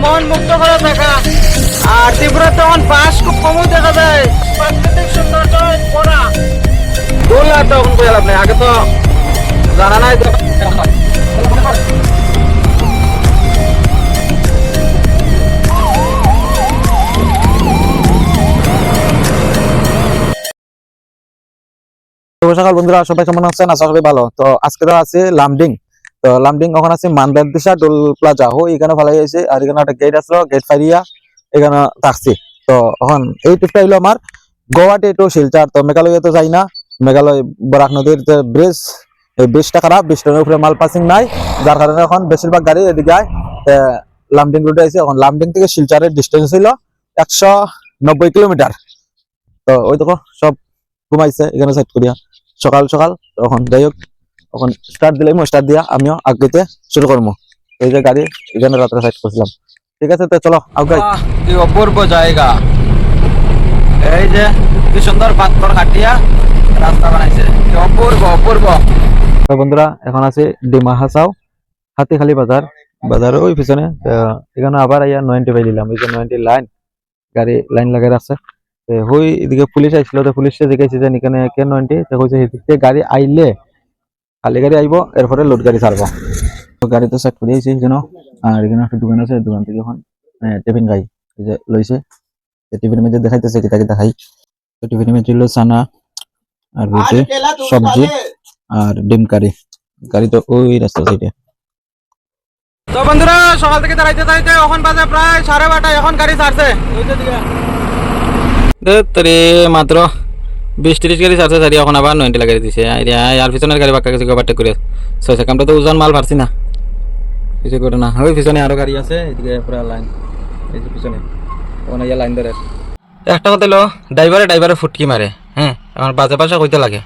মন মুক্ত করা জায়গা। আর ত্রিপুরা তখন বাস খুব কমই দেখা যায়, প্রাকৃতিক সৌন্দর্য পড়া দোলা তখন বোঝা লাভ নেই, আগে তো জানা নাই তো। শুভ সকাল বন্ধুরা, সবাই কেমন আছেন? আশা করি ভালো। তো আজকে তো আছে লামডিং। তো লামডিং ওখানে আছে মান্দার দিশা টোল প্লাজা হো, এখানে ফেলাই আছে। আর এখানে একটা গেট আসলো, গেট ফাইরিয়া এখানে থাকছি। তো এখন এই ট্রিপটা হইলো আমার গোয়াহাটি টু শিলচর। তো মেঘালয় তো যাই না, মেঘালয় বরাক নদীর যে ব্রিজ, এই ব্রিজটা খারাপ, ব্রিজটার উপরে মাল পাসিং নাই, যার কারণে এখন বেশিরভাগ গাড়ি এদিকে আয়। লামডিং রুটে আছে। এখন লামডিং থেকে শিলচরের ডিস্টেন্স ছিল 190 কিলোমিটার। তো ওই দেখো সব ঘুমাইছে এখানে সাইড করিয়া সকাল সকাল। তখন যাই হোক, তখন স্টার্ট দিলে স্টার্ট দিয়া আমিও আগেতে শুরু করবো। এই যে গাড়ি এখানে রাত্রে সাইড করছিলাম। ঠিক আছে, তো চলো আগাই। কি অপূর্ব জায়গা, এই যে কি সুন্দর পাথর কাটিয়া রাস্তা বানাইছে, কি অপূর্ব অপূর্ব। তো বন্ধুরা, এখন আছে ডিমা হাসাও হাতিখালি বাজার, বাজারের ওই পিছনে। এখানে আবার আইয়া 90 পাই দিলাম। এই যে 90 লাইন, গাড়ি লাইন লাগাই রাখছে। হই এদিকে পুলিশ আইছিল, তো পুলিশে জিজ্ঞাসা যে এখানে কে 90, তো কইছে এদিক থেকে গাড়ি আইলে খালি গাড়ি আইব, এরপরে লোড গাড়ি ছাড়বো। তো গাড়ি তো সেট করে দিয়েছি এখানে। আর এখানে একটা দোকান আছে, দোকান থেকে এখন টিফিন খাই। এই যে লইছে টিফিনের মধ্যে দেখাইতেছে কিতা কিতা খাই। তো টিফিনের মধ্যে হলো চানা আর রুটি, সবজি আর ডিম কারি। গাড়ি তো ওই রাস্তা সাইডে। তো বন্ধুরা, সকাল থেকে দাঁড়াইতে দাঁড়াইতে এখন বাজে প্রায় 12:30, এখন গাড়ি ছাড়ছে। মাত্র 20-30 গাড়ি ছাড়ছে, ছাড়ি এখন আবার 90 লাগাই দিছে। আর পিছনের গাড়ি বাক্কা কিছু ওভারটেক করে ছয়ছে। কামটা তো ওজন মাল পারছি না, কিছু করে না। ওই পিছনে আরো গাড়ি আছে, এদিকে পুরা লাইন, এই যে পিছনে ওখানে লাইন ধরে। একটা কথা হলো, ড্রাইভারে ফুটকি মারে। হ্যাঁ, আমার বাজে পাশা কইতে লাগে।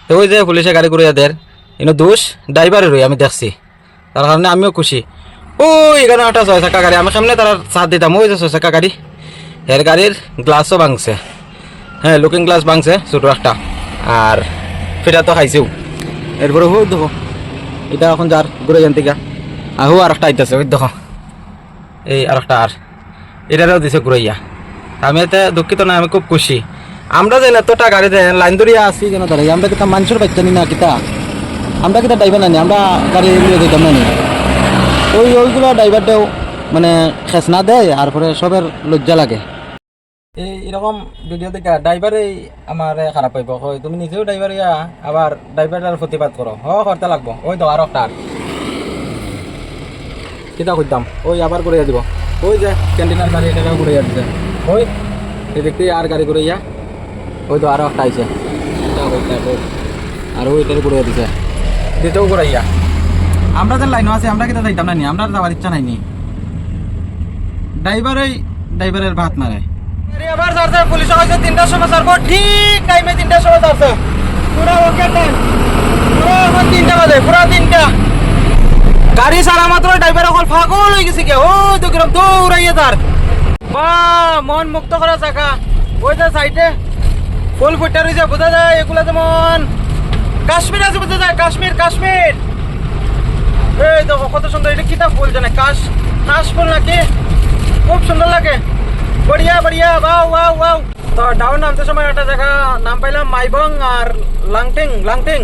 তো ওই যে পুলিশে গাড়ি করে দেয়, কিন্তু দোষ ড্রাইভারের আমি দেখছি, তার কারণে আমিও খুশি। ওই এখানে একটা 6 চাকা গাড়ি, আমি সামনে তার সাথ দিতাম। ওই যে 6 চাকা গাড়ি, এর গাড়ির গ্লাসও ভাঙছে। হ্যাঁ, লুকিং গ্লাস ভাঙছে ছোটো একটা, আর ফিটা তো খাইছেও। এরপরে হো দেখো, এটা এখন যার ঘুরে যান থেকে আহু আর একটা আইতেছে। ওই দেখো, এই আর একটা, আর এটারও দিছে ঘুরাইয়া। আমি এতে দুঃখিত না, আমি খুব খুশি। আমরা যে এতটা গাড়িতে লাইন ধরিয়া আসি কেন দাঁড়াই? আমরা কিতা মানুষের বাচ্চা নি না কিতা? আমরা কিতা ড্রাইভার নানি? আমরা গাড়ি নিয়ে যেতাম না নি? ওইগুলো ড্রাইভারটাও মানে খেসনা দেয়, আর পরে সবের লজ্জা লাগে। এরকম ভিডিও দেখে ড্রাইভারে আমার খারাপ পাইব, হয় তুমি নিজেও ড্রাইভার ইয়া, আবার ড্রাইভারের প্রতিবাদ করো। করতে লাগবো। ওই তো আর একটা কিতা করতাম, ওই আবার ঘুরে দিব। ওই যে ক্যান্টিনের গাড়ি, এটাও ঘুরে দিচ্ছে। ওই দেখতে আর গাড়ি ঘুরে ইয়া, ওই তো আরো একটা আইছে, আর ওইটার ঘুরে দিছে, দিতেও ঘুরাইয়া। আমরা যে লাইনও আছে, আমরা কিতা যাইতাম না নি? আমরা যাওয়ার ইচ্ছা নাই নি? ড্রাইভারের ভাত মারে। আবার ছাড়ছে, পুলিশ হয়েছে 3টার সময় ছাড়বো, ঠিক টাইমে 3টার সময় ছাড়ছে। পুরা ওকে টাইম, পুরো এখন 3টা বাজে, পুরা 3টা। গাড়ি ছাড়া মাত্র ড্রাইভার এখন পাগল হয়ে গেছে। কে ও তো কিরম দৌড়াইয়ে তার, বা মন মুক্ত করা জায়গা। ওই যে সাইডে ফুল ফুটটা রয়েছে, বোঝা যায় এগুলো যেমন কাশ্মীর আছে, বোঝা যায় কাশ্মীর। কাশ্মীর এই দেখো কত সুন্দর, এটা কিতা ফুল জানে, কাশ ফুল নাকি? খুব সুন্দর লাগে, বড়িয়া বড়িয়া, ওয়াও ওয়াও ওয়াও। তো ডাউন নামতে সময় একটা জায়গা নাম পাইলাম মাইবং আর লাংটিং।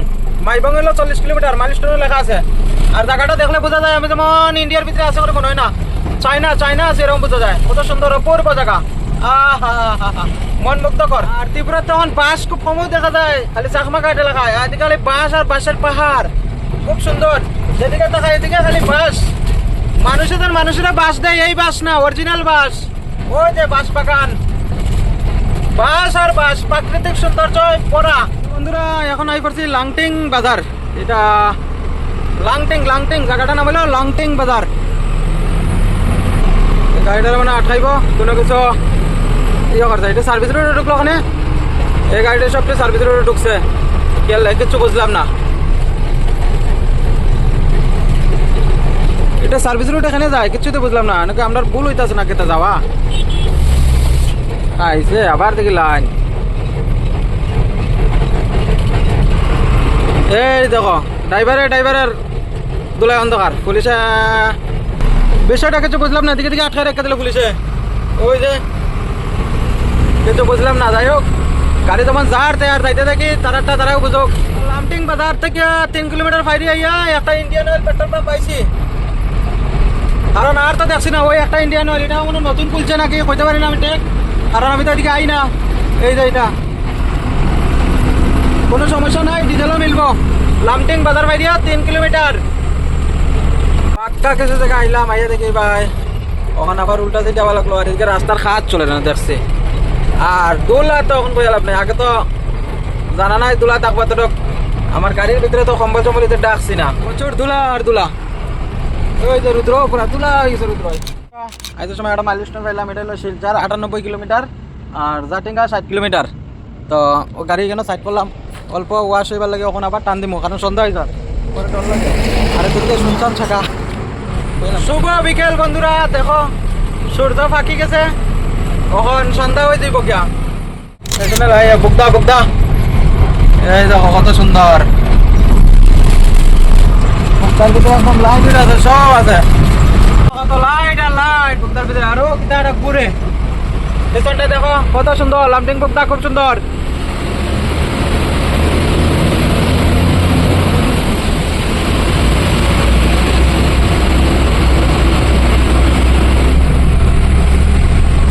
মাইবং হলো 40 কিলোমিটার, মাইলস্টোনে লেখা আছে। আর জায়গাটা দেখলে বোঝা যায় আমি যেমন ইন্ডিয়ার ভিতরে আছে করে মনে হয় না, চায়না আছে এরকম বোঝা যায়। কত সুন্দর অপূর্ব জায়গা, মন মুগ্ধকর। আর ত্রিপুরা তখন বাস খুব কমই দেখা যায়, খালি চাকমাঘাট এলাকায়। আজকাল বাস আর বাসের পাহাড় খুব সুন্দর, যেদিকে দেখা এদিকে খালি বাস। মানুষেরা বাস দেয়, এই বাস না, অরিজিনাল বাস। ওই যে বাস বাগান, বাস আর বাস, প্রাকৃতিক সৌন্দর্য পড়া। বন্ধুরা, এখন আই পড়ছি লাংটিং বাজার। এটা লাংটিং জায়গাটার নাম হলো লাংটিং বাজার। গাড়িটার মানে আটকাইব কোনো কিছু ইয়ে করছে। এটা সার্ভিস রোডে ঢুকলো, ওখানে এই গাড়িটা সবটা সার্ভিস রোডে ঢুকছে, কিছু বুঝলাম না। এটা সার্ভিস রোড এখানে যায়, কিছু তো বুঝলাম না, নাকি আমরা ভুল হইতেছে না কেটে যাওয়া। আইসে আবার দেখি লাইন। এই দেখো ড্রাইভারের দুলাই অন্ধকার, পুলিশে বিষয়টা কিছু বুঝলাম না, দিকে দিকে আটকায় রেখে দিল পুলিশে। ওই যে কিছু বুঝলাম না, যাই হোক গাড়ি যখন যার আর যাইতে থাকি তারাও বুঝুক। লামটিং বাজার থেকে 3 কিলোমিটার ফাইরে আইয়া একটা ইন্ডিয়ান অয়েল পেট্রোল পাম্প পাইছি। কারণ আর তো দেখছি না ওই একটা ইন্ডিয়ান অয়েল, এটা কোনো নতুন খুলছে নাকি কইতে পারি না আমি ঠিক, কারণ আমি তো এদিকে আই না। এই যে এটা কোনো সমস্যা নাই, ডিজেলও মিলবো। লামটিং বাজার বাইরিয়া 3 কিলোমিটার পাক্কা কিছু জায়গা আইলাম, আইয়া দেখি ভাই ওখানে আবার উল্টা দিয়ে যাওয়া লাগলো। আর এদিকে রাস্তার খাত চলে না দেখছি। আর দোলা তো এখন বোঝা লাভ নাই, আগে তো জানা নাই দোলা থাকবো তো। আমার গাড়ির ভিতরে তো কম্বল চম্বলিতে ডাকছি না, প্রচুর ধুলা আর ধুলা। ওই যে রুদ্র পুরা ধুলা হয়ে গেছে রুদ্র। আজ সময় একটা মাইলস্টোন পাইলাম, এটা হলো শিলচর 98 কিলোমিটার আর জাটিঙ্গা 60 কিলোমিটার। তো ও গাড়ি কেন সাইড করলাম, অল্প ওয়াশ হইবার লাগে, ওখানে আবার টান দিমো কারণ সন্ধ্যা হয়ে যায় পরে ডর লাগে। আর এদিকে শুনছান ছাকা। শুভ বিকেল বন্ধুরা, দেখো সূর্য ফাঁকি গেছে, কখন সন্ধ্যা হয়ে যাইব গিয়া। এখানে বুকদা বুকদা, এই দেখো কত সুন্দর বুকদার ভিতরে একদম লাইট আছে, সব আছে কত লাইট আর লাইট বুকদার ভিতরে। আরো কিতা একটা ঘুরে পেছনটা দেখো কত সুন্দর, লামটিং বুকদা খুব সুন্দর।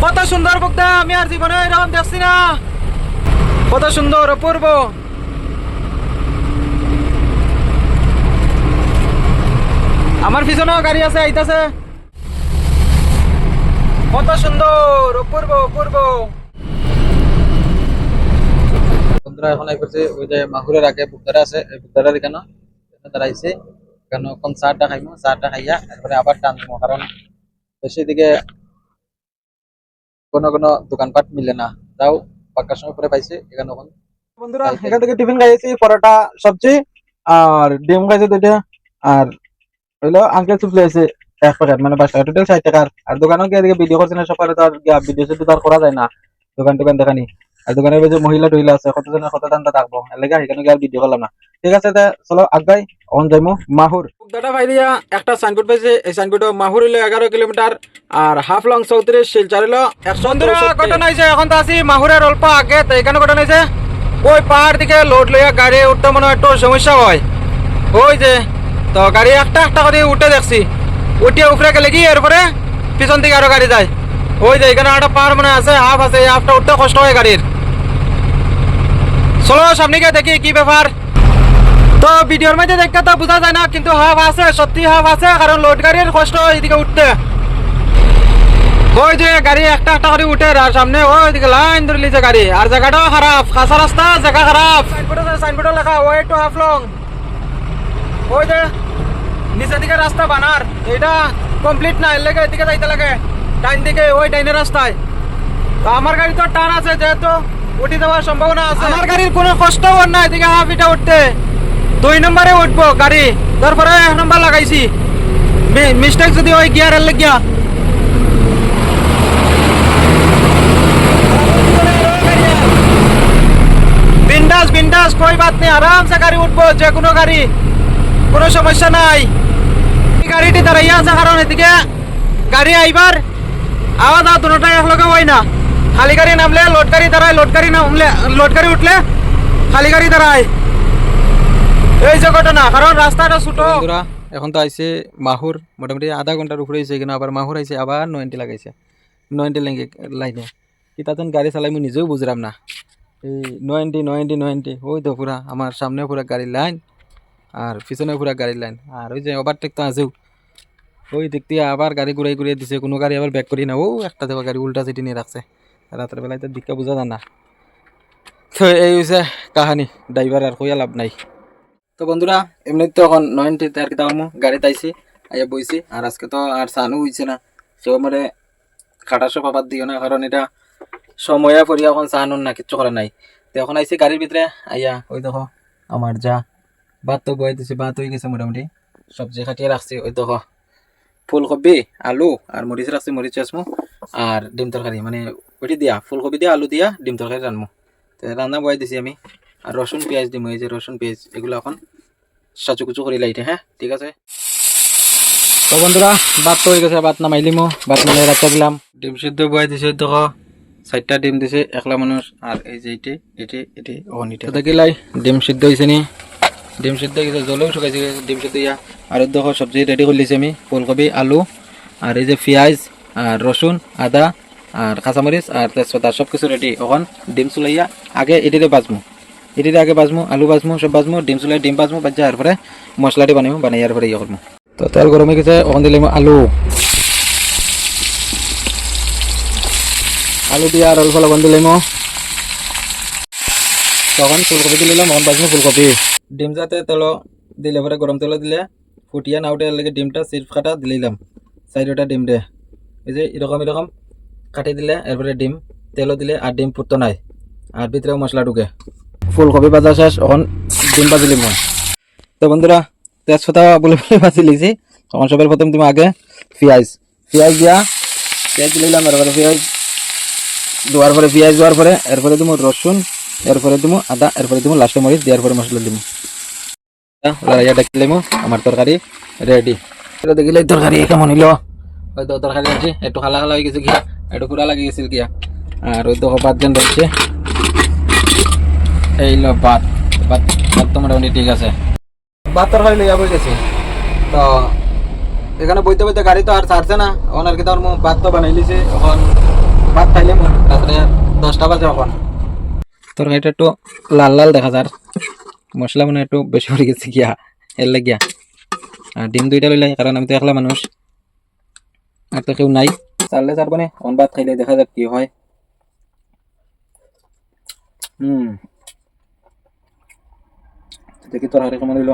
কত সুন্দর বুকদা, আমি আর জীবনে এরকম দেখছি না, কত সুন্দর অপূর্ব। আমার পিছনেও গাড়ি আছে আইতাছে, কত সুন্দর অপূর্ব অপূর্ব। বন্ধুরা এখন আই করছে ওই যে মাহুরের আগে বুকদারা আছে, এই বুকদারার এখানে দাঁড়াইছে, কেন কোন চাটা খাইমো, চাটা খাইয়া তারপরে আবার টান দিবো, কারণ বেশি দিকে কোনো কোনো দোকানপাট মিলে না। তাও পাক্কার সময় পরে পাইছে এখানে। বন্ধুরা এখান থেকে টিফিন খাইছি, পরোটা সবজি আর ডিম খাইছে 2টা, আর হইলো আঙ্কেল চুপ লাইছে 1 প্যাকেট, মানে 5 টাকা, টোটাল 60 টাকার। আর দোকানেও গিয়ে এদিকে ভিডিও করছে না সকালে, তো আর ভিডিও সেটা তো আর করা যায় না, দোকান টোকান দেখানি। আর দোকানের যে মহিলা টহিলা আছে কতজনের কত দামটা থাকবো, এর লেগে এখানে গিয়ে আর ভিডিও করলাম না। ঠিক আছে চলো আগাই, অন যাইমু মাহুর। দাদা ভাই দিয়া একটা সাইনবোর্ড পাইছে, এই সাইনবোর্ড মাহুর হইলো 11 কিলোমিটার আর হাফ লং 34, শিলচর হইলো 100। ঘটনা হয়েছে এখন তো আছি মাহুরের অল্প আগে, তো এখানে ঘটনা হয়েছে ওই পাহাড় দিকে লোড লইয়া গাড়ি উঠতে মনে হয় একটু সমস্যা হয়। ওই যে তো গাড়ি একটা একটা করে উঠে দেখছি, উঠিয়ে উপরে গেলে কি এরপরে পিছন দিকে আরো গাড়ি যায়। ওই যে এখানে একটা পাহাড় মনে আছে, হাফ আছে, এই হাফটা উঠতে কষ্ট হয় গাড়ির। চলো সামনে গিয়ে দেখি কি ব্যাপার। তো ভিডিওর মধ্যে দেখতে তো বোঝা যায় না, কিন্তু হাফ আছে, সত্যি হাফ আছে, কারণ লোড গাড়ির কষ্ট হয় এদিকে উঠতে। ওই যে গাড়ি একটা একটা করে উঠে, আর সামনে ওইদিকে লাইন ধরে লিছে গাড়ি, আর জায়গাটাও খারাপ, কাঁচা রাস্তা, জায়গা খারাপ। সাইনবোর্ডে লেখা ওয়ে টু হাফ লং। ওই যে নিচের দিকে রাস্তা বানার, এটা কমপ্লিট না, এর লেগে এদিকে যাইতে লাগে ডাইন দিকে, ওই ডাইনের রাস্তায়। তো আমার গাড়ি তো টান আছে, যেহেতু উঠে যাওয়ার সম্ভাবনা আছে। আমার গাড়ির কোনো কষ্ট হওয়ার না এদিকে হাফ ইটা উঠতে, 2 নম্বরে উঠবো গাড়ি, তারপরে 1 নম্বর লাগাইছি। মিস্টেক যদি ওই গিয়ারের লেগিয়া। বিন্দাস বিন্দাস, कोई बात नहीं, आराम से गाड़ी उठबो, যে কোনো গাড়ি, কোনো সমস্যা নাই। এই গাড়িটি দাঁড়াইয়া আছে কারণ এদিকে গাড়ি আইবার আওয়াজ আর দুটোটাই একলগে হয় না। খালি গাড়ি নামলে লোড গাড়ি দাঁড়ায়, লোড গাড়ি নামলে লোড গাড়ি উঠলে খালি গাড়ি দাঁড়ায়। এই যে ঘটনা, কারণ রাস্তাটা ছোট। বন্ধুরা এখন তো আইছে মাহুর, মোটামুটি আধা ঘন্টার উপরে হয়েছে কিনা, আবার মাহুর আইছে, আবার 90 লাগাইছে, 90 লাইনে কি তাতেন গাড়ি চালাই আমি নিজেও বুঝলাম না। এই 90 ওই তো পুরা আমার সামনে পুরা গাড়ির লাইন আর পিছনে পুরা গাড়ির লাইন। আর ওই যে ওভারটেক তো আছেও, ওই দিক দিয়ে আবার গাড়ি ঘুরাই ঘুরিয়ে দিছে, কোনো গাড়ি আবার ব্যাক করি না। ও একটা দেখো গাড়ি উল্টা সিটি নিয়ে রাখছে, রাতের বেলায় তো দিকটা বোঝা যায় না। তো এই হয়েছে কাহানি, ড্রাইভার আর কইয়া লাভ নাই। তো বন্ধুরা এমনি তো এখন 90 আর কি তামো গাড়িতে আইছি, আইয়া বইছি। আর আজকে তো আর সানও হইছে না, তো মানে খাটাশো পাবার দিও না, কারণ এটা সময়া পড়িয়া এখন সানুন না, কিচ্ছু করা নাই। তো এখন আইছি গাড়ির ভিতরে, আইয়া ওই দেখো আমার যা ভাত তো বয়ে দিছি, ভাত হয়ে গেছে মোটামুটি, সবজি কাটিয়ে রাখছি। ওই দেখো ফুলকপি, আলু আর মরিচ রাখছি, মরিচ চাসমু আর ডিম তরকারি, মানে ওইটি দিয়া ফুলকপি দিয়া আলু দিয়া ডিম তরকারি রান্নমু। তো রান্না বয়ে দিছি আমি, আর রসুন পেঁয়াজ দিমু, এই যে রসুন পেঁয়াজ এগুলো এখন সাচু কুচু করে লাইটে। হ্যাঁ ঠিক আছে। তো বন্ধুরা ভাত তো হয়ে গেছে, ভাত নামাইলিমো, ভাত নামাই রাখতে দিলাম। ডিম সিদ্ধ বয়াই দিছে, দেখো 4টা ডিম দিছে একলা মানুষ। আর এই যে এটি অনিটা দেখিলাই ডিম সিদ্ধ হয়েছে নি, ডিম সিদ্ধ হয়ে গেছে, জলেও শুকাইছে ডিম সিদ্ধ ইয়া। আর দেখো সবজি রেডি করে লিছি আমি, ফুলকপি, আলু, আর এই যে পেঁয়াজ আর রসুন, আদা আর কাঁচামরিচ আর তেজপাতা সব কিছু রেডি। এখন ডিম চুলাইয়া আগে এটিতে বাজমু, এটিতে আগে বাজমু, আলু বাজমু, সব বাজমু, ডিম চুলাই ডিম বাজমু, বাজা আর পরে মশলাটি বানাইমু, বানাই আর পরে ইয়ে করবো। তো তেল গরম হয়ে গেছে, ওখান দিলাম আলু, আলু দিয়ে আর অল্প লবণ দিলাম, তখন ফুলকপি দিলাম, ওখান বাজমু ফুলকপি। ডিম যাতে তেল দিলে পরে গরম তেল দিলে ফুটিয়া না উঠে লাগে ডিমটা সির্ফ কাটা দিলাম 4টা ডিম দে, এই যে এরকম এরকম কাটি দিলে এরপরে ডিম তেল দিলে আর ডিম ফুটতো নাই আর ভিতরেও মশলা ঢুকে। ফুলকপি ভাজা শেষ, এখন ডিম ভাজিলি মই। তো বন্ধুরা তেজপাতা বলে বলে ভাজি লিছি। তখন সবের প্রথম তুমি আগে পেঁয়াজ দিয়া পেঁয়াজ দিলাম, এরপরে পেঁয়াজ দেওয়ার পরে পেঁয়াজ দেওয়ার পরে এরপরে দিব রসুন, এরপরে দিব আদা, এরপরে দিব লাস্টে মরিচ দেওয়ার পরে মশলা দিব। লড়াইয়া ডাকিলাম, আমার তরকারি রেডি। দেখিলে তরকারি কেমন হইল, হয়তো তরকারি আছে একটু খালা খালা হয়ে গেছে গিয়া, একটু কুড়া লাগিয়ে গেছিল গিয়া। আর ওই তো ভাত যেন রয়েছে, এই লো ভাত, ভাত তো মোটামুটি ঠিক আছে। ভাত তরকারি লইয়া বই গেছি। তো এখানে বইতে বইতে গাড়ি তো আর ছাড়ছে না, এখন আর কি তোর ভাত তো বানাই লিছি। এখন ভাত খাইলাম রাত্রে 10টা বাজে। এখন তরকারিটা একটু লাল লাল দেখা যার, মশলা মানে একটু বেশি পড়ে গেছে গিয়া, এর লাগিয়া। আর ডিম 2টা লইলাই, কারণ আমি তো একলা মানুষ, আর তো কেউ নাই, চাললে চারবো না। অন ভাত খাইলে দেখা যাক কি হয়। দেখি তরকারি কেমন হইল।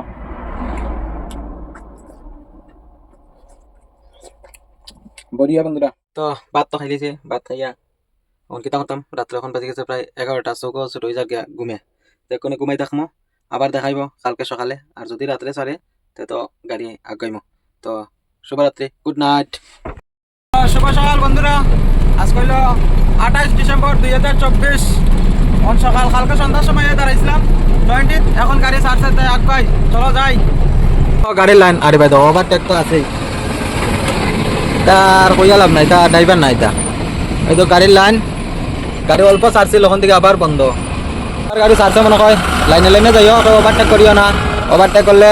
বড়িয়া বন্ধুরা, তো ভাত তো খাইলিছে, ভাত খাইয়া এখন কিতা করতাম, রাত্রে এখন বাজে গেছে প্রায় 11টা, চৌকো ছোট হয়ে যাক গিয়া ঘুমে। দেখুন ঘুমাই থাকমো, আবার দেখাইব কালকে সকালে। আর যদি রাত্রে চলে তো গাড়ি আগাইমো। তো শুভরাত্রি, গুড নাইট। শুভ সকাল বন্ধুরা, আজ হইল 28 ডিসেম্বর 2024। এখন সকাল, কালকে সন্ধ্যার সময় দাঁড়াইছিলাম 20, এখন গাড়ি ছাড়ছে, তাই আগাই চলো যাই। গাড়ির লাইন আরে ভাই, ওভারটেক তো আছেই, তার কইয়া লাভ নাই, তা ড্রাইভার নাই। তা এই তো গাড়ির লাইন, গাড়ি অল্প ছাড়ছিল, ওখান থেকে আবার বন্ধ। আর গাড়ি ছাড়ছে মনে হয়, লাইনে লাইনে যাইও, ওভারটেক করিও না। ওভারটেক করলে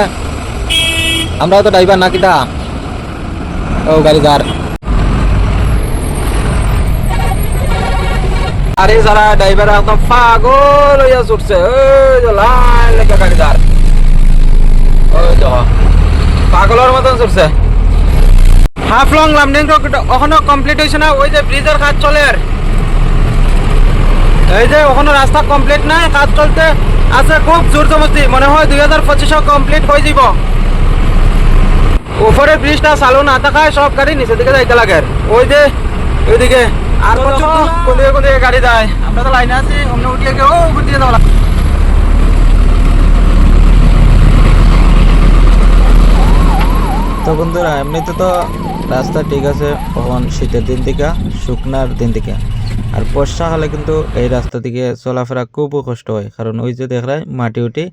আমরাও তো ড্রাইভার না, কিটা ও গাড়ি যার। আরে যারা ড্রাইভার একদম পাগল হইয়া ছুটছে, ওই যে লাইন লেখা গাড়ি যার, ওই তো পাগলের মতন ছুটছে। হাফলং লামডিং ওখানে কমপ্লিট হয়েছে না, ওই যে ব্রিজের কাজ চলে, আর এই যে ওখানে রাস্তা কমপ্লিট নাই, কাজ চলতে আছে খুব জোর জমস্তি। মনে হয় 2025 কমপ্লিট হয়ে যাব। উপরে ব্রিজটা চালু না থাকায় সব গাড়ি নিচের দিকে যাইতে লাগে, ওই যে ওইদিকে। আর কোন গাড়ি যায়, আমরা তো লাইনে আছি, অন্য উঠিয়ে গিয়ে ও উঠিয়ে যাওয়া। তো বন্ধুরা এমনিতে তো রাস্তা ঠিক আছে, এখন শীতের দিন থেকে শুকনার দিন থেকে। আর বর্ষাকালে কিন্তু এই রাস্তা থেকে চলাফেরা খুব কষ্ট হয়, কারণ ওই যে দেখলাই মাটি উঠি,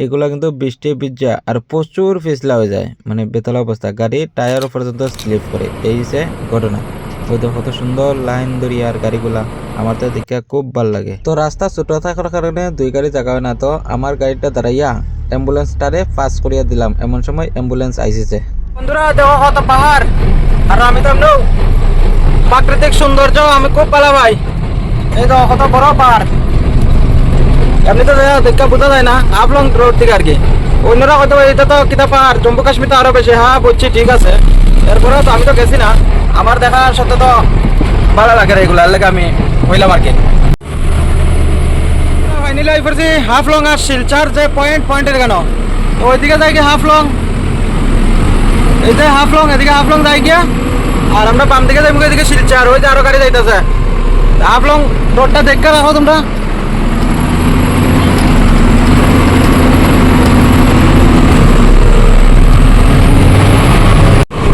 এগুলা কিন্তু বৃষ্টি ভিজা আর প্রচুর পিছলা হয়ে যায়, মানে বেতলা অবস্থা, গাড়ি টায়ারও পর্যন্ত স্লিপ করে। এই যে ঘটনা, ওই তো কত সুন্দর লাইন ধরিয়া আর গাড়িগুলা, আমার তো দেখে খুব ভাল লাগে। তো রাস্তা ছোট থাকার কারণে 2 গাড়ি জায়গা হয় না, তো আমার গাড়িটা দাঁড়াইয়া অ্যাম্বুলেন্সটারে পাস করিয়া দিলাম, এমন সময় অ্যাম্বুলেন্স আইসিছে। বন্ধুরা দেখো কত পাহাড়, আর আমি তো প্রাকৃতিক সৌন্দর্য আমি খুব ভালো ভাই। এই তো কত বড় পাহাড়, এমনি তো দেখা বোঝা যায় না হাফলং রোড থেকে আর কি। অন্যরা হয়তো এটা তো কিতা পাহাড়, জম্মু কাশ্মীর তো আরো বেশি। হ্যাঁ বুঝছি, ঠিক আছে, এরপরেও তো আমি তো গেছি না, আমার দেখা সত্য তো ভালো লাগে এগুলো, লাগে আমি হইলাম আর কি। ফাইনালি আই পড়ছি হাফলং আর শিলচর যে পয়েন্টের কেন ওইদিকে যাই গিয়ে হাফলং, এই যে হাফলং, এদিকে হাফলং যাই গিয়া। আর আমরা বাম দিকে যাই, এদিকে শিলচর, ওই যে আরো গাড়ি যাইতেছে। হাফলং রোডটা দেখে রাখো তোমরা।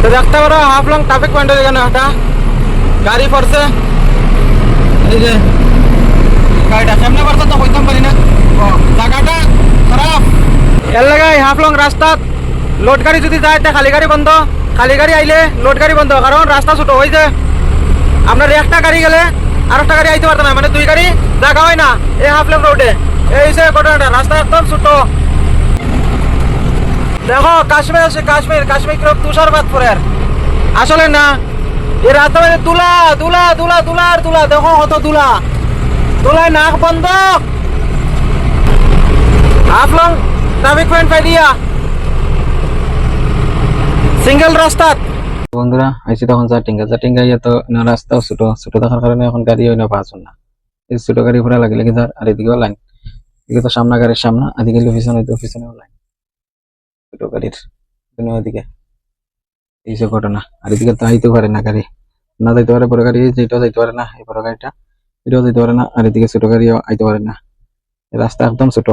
তো দেখতে পারো হাফলং ট্রাফিক পয়েন্টের এখানে একটা গাড়ি পড়ছে, এই যে গাড়িটা সামনে পড়ছে, তো হইতাম পারি না, জায়গাটা খারাপ। এর লাগাই হাফলং রাস্তা লোড গাড়ি যদি যায় তা খালি গাড়ি বন্ধ, খালি গাড়ি আইলে লোড গাড়ি বন্ধ, কারণ রাস্তা ছোট ওই যে আপনার একটা গাড়ি গেলে আর একটা গাড়ি আইতে পারতো না, মানে দুই গাড়ি জায়গা হয় না এই হাফ লেন রোডে। এই যে ঘটনাটা, রাস্তা একদম ছোট। দেখো কাশ্মীর আছে, কাশ্মীর কাশ্মীর কিরকম তুষারপাত পরে আর আসলে না, এই রাস্তা মানে তুলা তুলা তুলা তুলা আর তুলা। দেখো কত তুলা, তুলায় নাক বন্ধ। হাফ লং ট্রাফিক পয়েন্ট পাই দিয়া সিঙ্গেল রাস্তা। বন্ধুরা আইসি তখন জাটিঙ্গা ইয়ে তো না, রাস্তাও ছোট ছোট থাকার কারণে এখন গাড়ি হয় না, পাচ্ছেন না। এই ছোট গাড়ি ঘোরা লাগে লেগে যার, আর এদিকেও লাইন, এদিকে তো সামনা গাড়ির সামনা, এদিকে পিছনে তো পিছনেও লাইন ছোট গাড়ির ওদিকে। এই যে ঘটনা, আর এদিকে তো আইতে পারে না গাড়ি, না যাইতে পারে বড় গাড়ি, যেটাও যাইতে পারে না, এই বড় গাড়িটা এটাও যাইতে পারে না, আর এদিকে ছোট গাড়িও আইতে পারে না। এই রাস্তা একদম ছোট।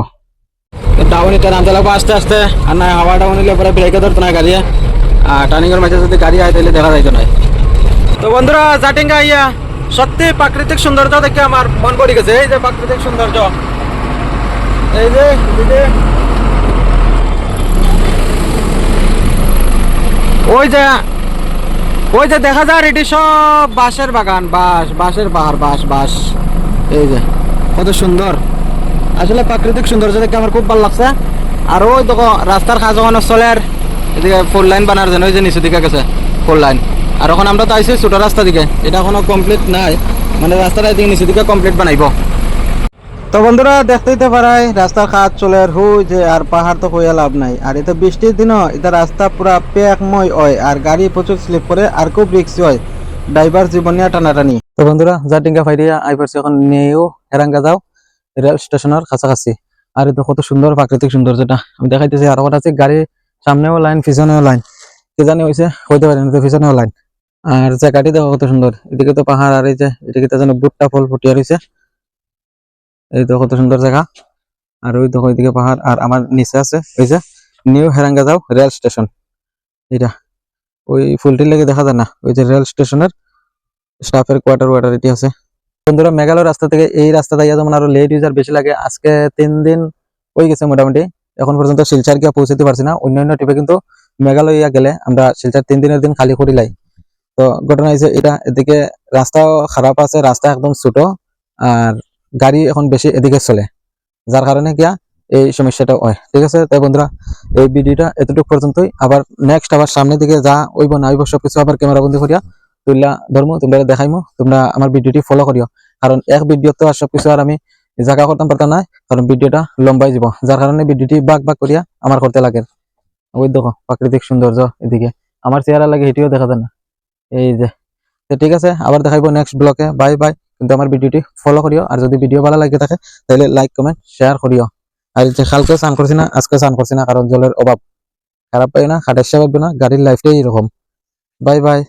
ডাউন এটা নামতে লাগবো আস্তে আস্তে, আর না হাওয়া ডাউন হলে পরে ব্রেকে ধরতো না গাড়ি, আর টার্নিং এর মাঝে যদি গাড়ি আয় তাহলে দেখা যাইতো না। তো বন্ধুরা জাটিঙ্গা আইয়া সত্যি প্রাকৃতিক সৌন্দর্য দেখে আমার মন পড়ে গেছে। এই যে প্রাকৃতিক সৌন্দর্য, এই যে ওই যে ওই যে দেখা যায় এটি সব বাঁশের বাগান, বাঁশের পাহাড়, বাঁশ। এই যে কত সুন্দর, আসলে প্রাকৃতিক সৌন্দর্য দেখে আমার খুব ভালো লাগছে। আর ওই দেখো রাস্তার কাজ ওখানে চলের, এদিকে 4 লাইন বানার জন্য ওই যে নিচে দিকে গেছে 4 লাইন। আর এখন আমরা তো আইছি ছোট রাস্তা দিকে, এটা এখনো কমপ্লিট নাই, মানে রাস্তাটা এদিকে নিচে দিকে কমপ্লিট বানাইব। তো বন্ধুরা দেখতেই তো পারাই রাস্তার কাজ চলে হুই যে, আর পাহাড় তো কইয়া লাভ নাই। আর এটা বৃষ্টির দিনও এটা রাস্তা পুরা প্যাকময় হয়, আর গাড়ি প্রচুর স্লিপ করে, আর খুব রিক্সি হয়, ড্রাইভার জীবন নিয়ে টানাটানি। তো বন্ধুরা জাটিঙ্গা ফাইরিয়া আইপারছি, এখন নিয়েও হেরাঙ্গা যাও রেল স্টেশনের কাছাকাছি। আর এটা কত সুন্দর প্রাকৃতিক সৌন্দর্যটা আমি দেখাইতেছি। আর ওখানে আছে গাড়ি সামনেও লাইন পিছনেও লাইন, কি জানি হয়েছে হইতে পারে না, তো পিছনেও লাইন। আর জায়গাটি দেখো কত সুন্দর, এদিকে তো পাহাড়, আর এই যে এদিকে তো যেন ভুট্টা ফল ফুটিয়ে রয়েছে, এই তো কত সুন্দর জায়গা। আর ওই দেখো ওইদিকে পাহাড়, আর আমার নিচে আছে ওই যে নিউ হেরাঙ্গা যাও রেল স্টেশন। এটা ওই ফুলটির লেগে দেখা যায় না, ওই যে রেল স্টেশনের স্টাফের কোয়ার্টার এটি আছে। বন্ধুরা মেঘালয় রাস্তা থেকে এই রাস্তা দিয়ে যেমন আরো লেট ইউজার বেশি লাগে। আজকে 3 দিন হয়ে গেছে মোটামুটি, এখন পর্যন্ত শিলচর গিয়ে পৌঁছতে পারছি না। অন্যান্য ট্রিপে কিন্তু মেঘালয় গেলে আমরা শিলচর 3 দিনের দিন খালি করি লাই। তো ঘটনা হয়েছে এটা, এদিকে রাস্তাও খারাপ আছে, রাস্তা একদম ছোট, আর গাড়ি এখন বেশি এদিকে চলে, যার কারণে গিয়া এই সমস্যাটা হয়। ঠিক আছে, তাই বন্ধুরা এই ভিডিওটা এতটুকু পর্যন্তই। আবার নেক্সট আবার সামনের দিকে যা ওইব না ওইব সবকিছু আবার ক্যামেরা বন্দি করিয়া তুইলা ধর্ম তোমরা দেখাইমো, তোমরা আমার ভিডিওটি ফলো করিও। কারণ এক ভিডিও তো আর সবকিছু আর আমি জায়গা করতাম পারতাম না, কারণ ভিডিওটা লম্বাই যাব, যার কারণে ভিডিওটি ভাগ করিয়া আমার করতে লাগে। ওই দেখো প্রাকৃতিক সৌন্দর্য, এদিকে আমার চেহারা লাগে এটিও দেখা যায় না। এই যে তো ঠিক আছে, আবার দেখাইবো নেক্সট ব্লগে। Bye bye. কিন্তু আমার ভিডিওটি ফলো করিও, আর যদি ভিডিও ভালো লাগে থাকে তাহলে লাইক কমেন্ট শেয়ার করিও। আর যে কালকে স্নান করছি না, আজকে স্নান করছি না, কারণ জলের অভাব। খারাপ পাই না, খাটের সেবা না, গাড়ির লাইফটাই এরকম। Bye bye.